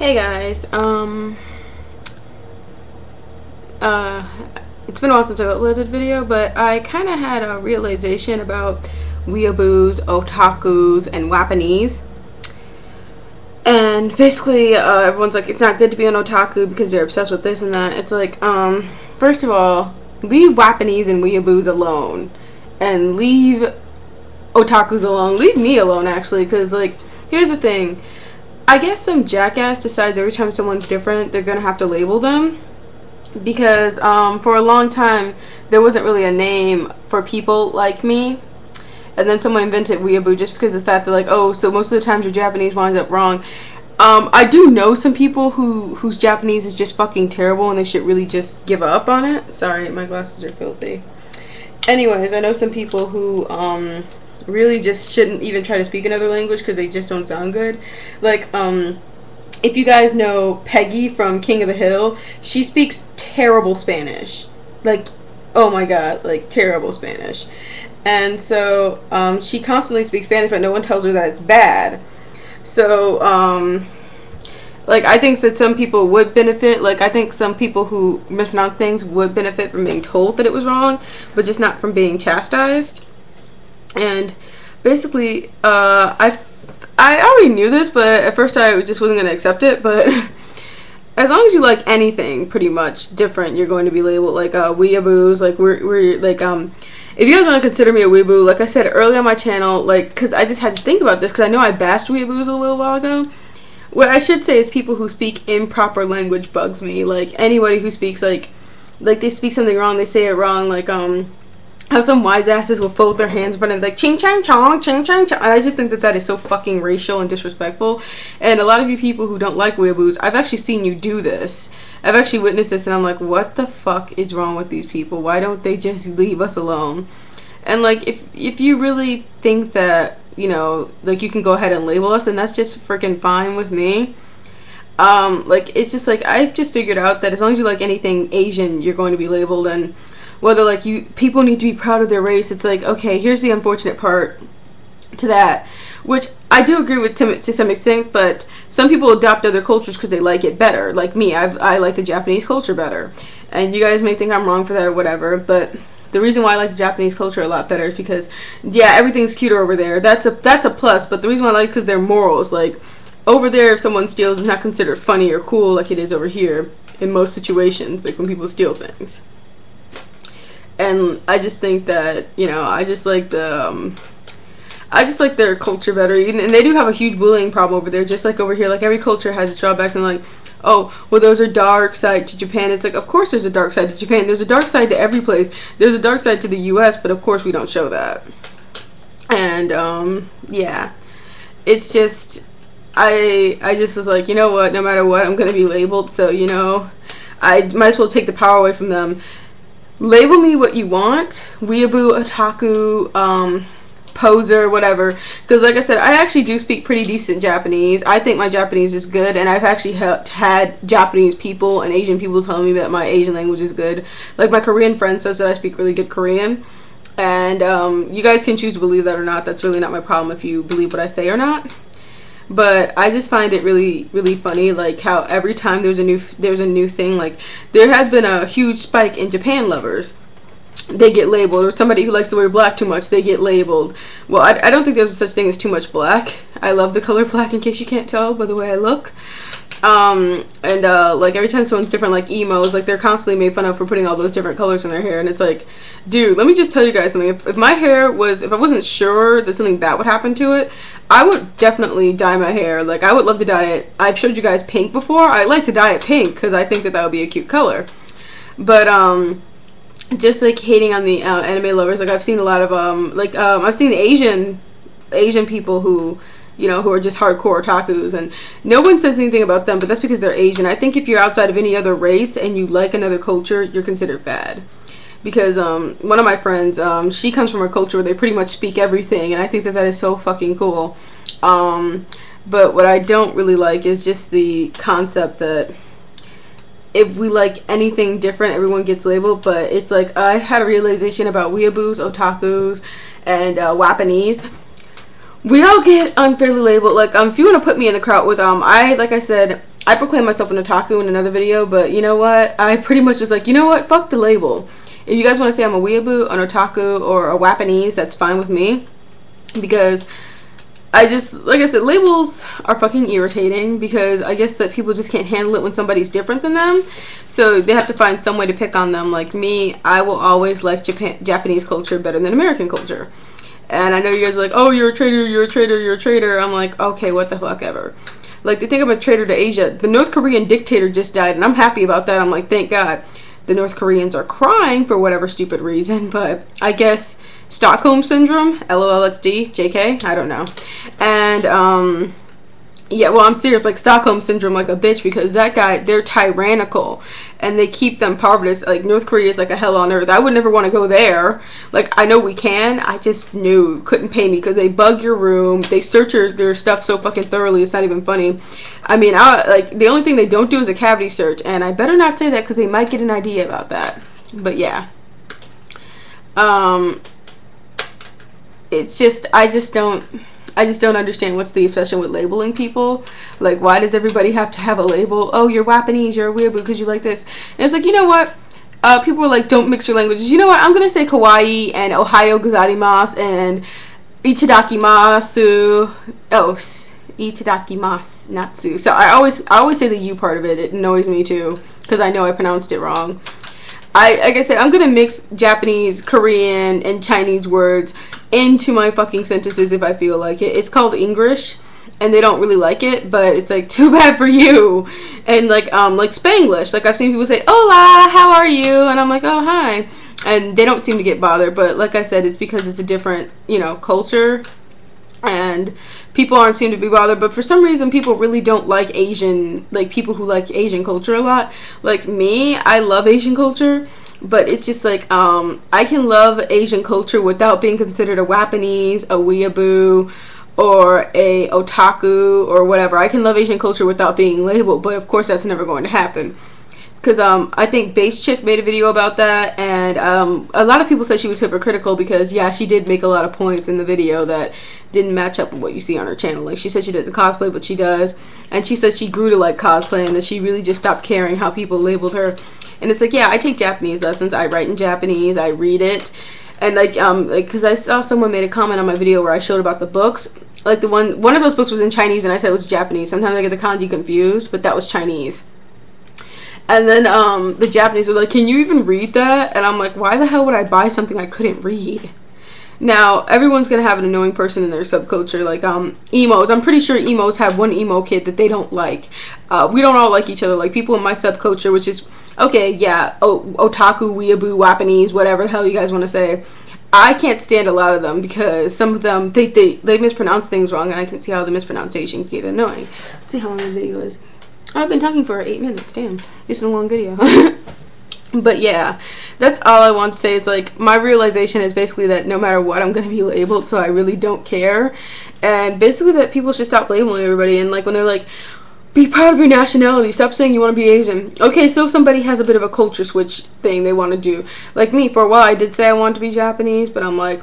Hey guys, it's been a while since I uploaded a video, but I kind of had a realization about weeaboos, otakus, and wapanese. And basically, everyone's like, it's not good to be an otaku because they're obsessed with this and that. It's like, first of all, leave wapanese and weeaboos alone. And leave otakus alone. Leave me alone, actually, because, like, here's the thing. I guess some jackass decides every time someone's different, they're gonna have to label them. Because for a long time, there wasn't really a name for people like me. And then someone invented weeaboo just because of the fact that, like, oh, so most of the times your Japanese winds up wrong. I do know some people whose Japanese is just fucking terrible and they should really just give up on it. Sorry, my glasses are filthy. Anyways, I know some people who really just shouldn't even try to speak another language because they just don't sound good. Like, if you guys know Peggy from King of the Hill, she speaks terrible Spanish. Like, oh my god, like, terrible Spanish. And so, she constantly speaks Spanish, but no one tells her that it's bad. So, like, I think that some people would benefit, like, I think some people who mispronounce things would benefit from being told that it was wrong, but just not from being chastised. And basically, I already knew this, but at first I just wasn't going to accept it, but as long as you like anything pretty much different, you're going to be labeled like weeaboos. Like, we're like, if you guys want to consider me a weeaboo, like I said earlier on my channel, like, because I just had to think about this, because I know I bashed weeaboos a little while ago. What I should say is people who speak improper language bugs me. Like, anybody who speaks, like they speak something wrong, they say it wrong, like, how some wise asses will fold their hands in front of like ching chang chong, ching chang chong. And I just think that that is so fucking racial and disrespectful. And a lot of you people who don't like weeaboos, I've actually seen you do this. I've actually witnessed this, and I'm like, what the fuck is wrong with these people? Why don't they just leave us alone? And like, if you really think that, you know, like, you can go ahead and label us, and that's just freaking fine with me. Like, it's just like, I've just figured out that as long as you like anything Asian, you're going to be labeled. And whether, like, people need to be proud of their race, it's like, okay, here's the unfortunate part to that, which I do agree with to some extent, but some people adopt other cultures because they like it better. Like me, I like the Japanese culture better, and you guys may think I'm wrong for that or whatever, but the reason why I like the Japanese culture a lot better is because, yeah, everything's cuter over there. That's a plus, but the reason why I like it is because their morals. Like, over there, if someone steals, it's not considered funny or cool like it is over here in most situations, like when people steal things. And I just think that, you know, I just like the, I just like their culture better. And they do have a huge bullying problem over there, just like over here. Like, every culture has its drawbacks, and like, oh, well, there's a dark side to Japan. It's like, of course there's a dark side to Japan. There's a dark side to every place. There's a dark side to the US, but of course we don't show that. And, yeah. It's just, I just was like, you know what, no matter what, I'm going to be labeled. So, you know, I might as well take the power away from them. Label me what you want, weeaboo, otaku, poser, whatever, because like I said, I actually do speak pretty decent Japanese. I think my Japanese is good, and I've actually had Japanese people and Asian people telling me that my Asian language is good. Like, my Korean friend says that I speak really good Korean, and you guys can choose to believe that or not. That's really not my problem if you believe what I say or not. But I just find it really, really funny, like, how every time there's a new thing, like, there has been a huge spike in Japan lovers. They get labeled, or somebody who likes to wear black too much, they get labeled. Well, I don't think there's such thing as too much black. I love the color black, in case you can't tell by the way I look. Like, every time someone's different, like emos, like, they're constantly made fun of for putting all those different colors in their hair, and it's like, dude, let me just tell you guys something. If my hair was, if I wasn't sure that something bad would happen to it, I would definitely dye my hair. Like, I would love to dye it. I've showed you guys pink before. I like to dye it pink because I think that that would be a cute color. But, just, like, hating on the anime lovers, like, I've seen a lot of, I've seen Asian people who, you know, who are just hardcore otakus, and no one says anything about them, but that's because they're Asian. I think if you're outside of any other race and you like another culture, you're considered bad. Because one of my friends, she comes from a culture where they pretty much speak everything, and I think that that is so fucking cool. But what I don't really like is just the concept that if we like anything different, everyone gets labeled. But it's like, I had a realization about weeaboos, otakus, and wapanese. We all get unfairly labeled. Like, if you want to put me in the crowd with, like I said, I proclaim myself an otaku in another video, but you know what? I pretty much just like, you know what? Fuck the label. If you guys want to say I'm a weeaboo, an otaku, or a wapanese, that's fine with me. Because I just, like I said, labels are fucking irritating because I guess that people just can't handle it when somebody's different than them. So they have to find some way to pick on them. Like me, I will always like Japanese culture better than American culture. And I know you guys are like, oh, you're a traitor, you're a traitor, you're a traitor. I'm like, okay, what the fuck ever. Like, they think I'm a traitor to Asia. The North Korean dictator just died, and I'm happy about that. I'm like, thank God. The North Koreans are crying for whatever stupid reason, but I guess Stockholm Syndrome, LOLXD, JK, I don't know. And, yeah, well, I'm serious, like, Stockholm Syndrome, like a bitch, because that guy, they're tyrannical, and they keep them powerless. Like, North Korea is like a hell on earth. I would never want to go there. Like, I know we can, I just knew, couldn't pay me, because they bug your room, they search their stuff so fucking thoroughly, it's not even funny. I mean, like, the only thing they don't do is a cavity search, and I better not say that, because they might get an idea about that. But, yeah. It's just, I just don't understand what's the obsession with labeling people. Like, why does everybody have to have a label? Oh, you're Wapanese, you're a weeaboo because you like this. And it's like, you know what? People are like, don't mix your languages. You know what? I'm going to say kawaii and ohayo gozaimasu and itadakimasu. Oh, itadakimasu, natsu. So I always say the you part of it. It annoys me too because I know I pronounced it wrong. Like I said, I'm going to mix Japanese, Korean, and Chinese words into my fucking sentences if I feel like it. It's called English, and they don't really like it, but it's like, too bad for you. And like Spanglish, like I've seen people say, hola, how are you? And I'm like, oh, hi. And they don't seem to get bothered, but like I said, it's because it's a different, you know, culture, and people aren't seem to be bothered. But for some reason, people really don't like Asian, like people who like Asian culture a lot. Like me, I love Asian culture, but it's just like, I can love Asian culture without being considered a Wapanese, a weeaboo, or a otaku, or whatever. I can love Asian culture without being labeled, but of course that's never going to happen. Because I think Base Chick made a video about that, and a lot of people said she was hypocritical because, yeah, she did make a lot of points in the video that didn't match up with what you see on her channel. Like, she said she didn't cosplay, but she does. And she said she grew to like cosplay and that she really just stopped caring how people labeled her. And it's like, yeah, I take Japanese lessons. I write in Japanese. I read it. And like, because I saw someone made a comment on my video where I showed about the books. Like, one of those books was in Chinese, and I said it was Japanese. Sometimes I get the kanji confused, but that was Chinese. And then the Japanese were like, can you even read that? And I'm like, why the hell would I buy something I couldn't read? Now, everyone's going to have an annoying person in their subculture. Like, emos. I'm pretty sure emos have one emo kid that they don't like. We don't all like each other. Like, people in my subculture, which is, okay, yeah, otaku, weeaboo, wapanese, whatever the hell you guys want to say. I can't stand a lot of them because some of them, they mispronounce things wrong, and I can see how the mispronunciation can get annoying. Let's see how long the video is. I've been talking for 8 minutes, damn. This is a long video. But yeah, that's all I want to say. Is like, my realization is basically that no matter what, I'm going to be labeled, so I really don't care. And basically that people should stop labeling everybody. And like, when they're like, be proud of your nationality, stop saying you want to be Asian. Okay, so somebody has a bit of a culture switch thing they want to do. Like me, for a while I did say I wanted to be Japanese, but I'm like,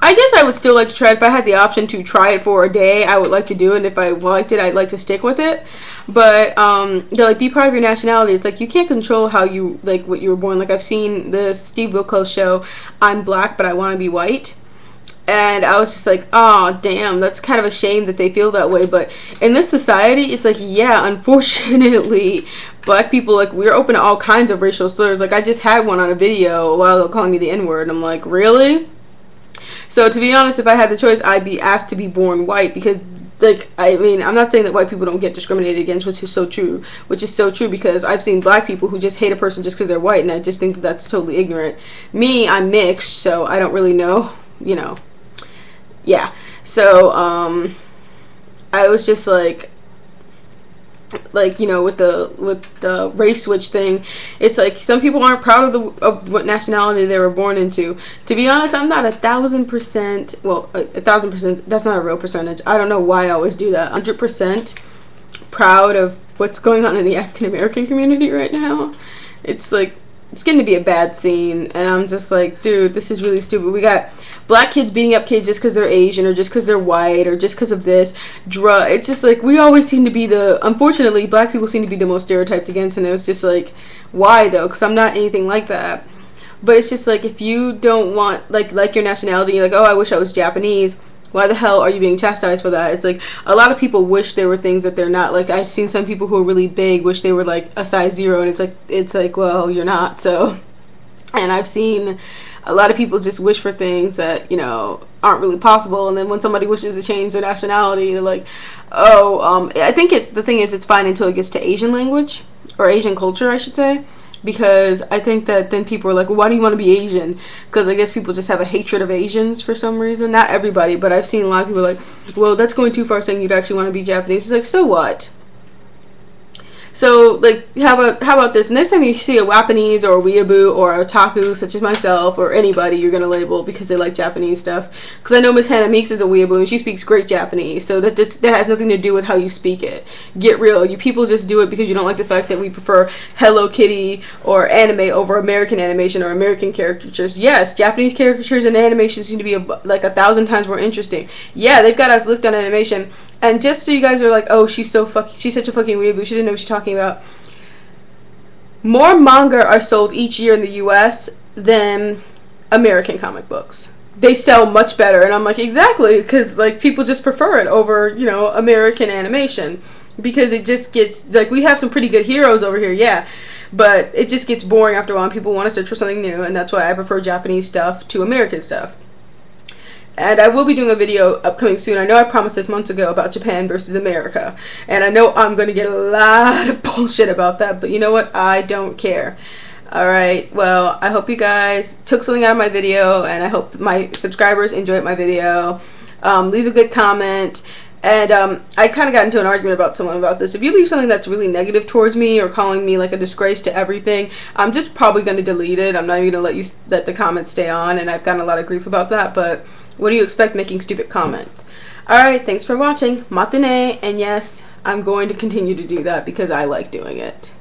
I guess I would still like to try it. If I had the option to try it for a day, I would like to do it. And if I liked it, I'd like to stick with it. But they're like, be proud of your nationality. It's like, you can't control how you, like, what you were born. Like, I've seen the Steve Wilkos show, I'm Black, but I want to be white. And I was just like, oh, damn, that's kind of a shame that they feel that way. But in this society, it's like, yeah, unfortunately, Black people, like, we're open to all kinds of racial slurs. Like, I just had one on a video a while ago calling me the N-word. I'm like, really? So, to be honest, if I had the choice, I'd be asked to be born white because, like, I mean, I'm not saying that white people don't get discriminated against, which is so true. Which is so true because I've seen Black people who just hate a person just because they're white, and I just think that that's totally ignorant. Me, I'm mixed, so I don't really know, you know. Yeah. So, I was just like, you know, with the race switch thing, it's like some people aren't proud of what nationality they were born into. To be honest, I'm not 1,000%, well, 1,000%, that's not a real percentage. I don't know why I always do that. 100% proud of what's going on in the African American community right now. It's like, it's getting to be a bad scene, and I'm just like, dude, this is really stupid. We got black kids beating up kids just because they're Asian, or just because they're white, or just because of this. It's just like, we always seem to be unfortunately, black people seem to be the most stereotyped against, and it was just like, why though? Because I'm not anything like that. But it's just like, if you don't want, like your nationality, you're like, oh, I wish I was Japanese, why the hell are you being chastised for that? It's like, a lot of people wish they were things that they're not. Like, I've seen some people who are really big wish they were like a size 0, and it's like, well, you're not. So, and I've seen a lot of people just wish for things that, you know, aren't really possible, and then when somebody wishes to change their nationality, they're like, oh, I think the thing is, it's fine until it gets to Asian language, or Asian culture, I should say. Because I think that then people are like, well, why do you want to be Asian? Because I guess people just have a hatred of Asians for some reason. Not everybody, but I've seen a lot of people like, well, that's going too far, saying you'd actually want to be Japanese. It's like, so what? So, like, how about this? Next time you see a wapanese or a weeaboo or a otaku, such as myself, or anybody you're going to label because they like Japanese stuff. Because I know Miss Hannah Meeks is a weeaboo, and she speaks great Japanese. So that has nothing to do with how you speak it. Get real. You people just do it because you don't like the fact that we prefer Hello Kitty or anime over American animation or American caricatures. Yes, Japanese caricatures and animation seem to be like 1,000 times more interesting. Yeah, they've got us looked on animation. And just so you guys are like, oh, she's such a fucking weeaboo, she didn't know what she's talking about. More manga are sold each year in the US than American comic books. They sell much better, and I'm like, exactly, because like people just prefer it over, you know, American animation, because it just gets, like, we have some pretty good heroes over here, yeah, but it just gets boring after a while, and people want to search for something new, and that's why I prefer Japanese stuff to American stuff. And I will be doing a video upcoming soon. I know I promised this months ago about Japan versus America. And I know I'm going to get a lot of bullshit about that. But you know what? I don't care. Alright, well, I hope you guys took something out of my video. And I hope my subscribers enjoyed my video. Leave a good comment. And I kind of got into an argument about someone about this. If you leave something that's really negative towards me or calling me like a disgrace to everything, I'm just probably going to delete it. I'm not even going to let the comments stay on. And I've gotten a lot of grief about that. But what do you expect making stupid comments? Alright, thanks for watching. Matane. And yes, I'm going to continue to do that because I like doing it.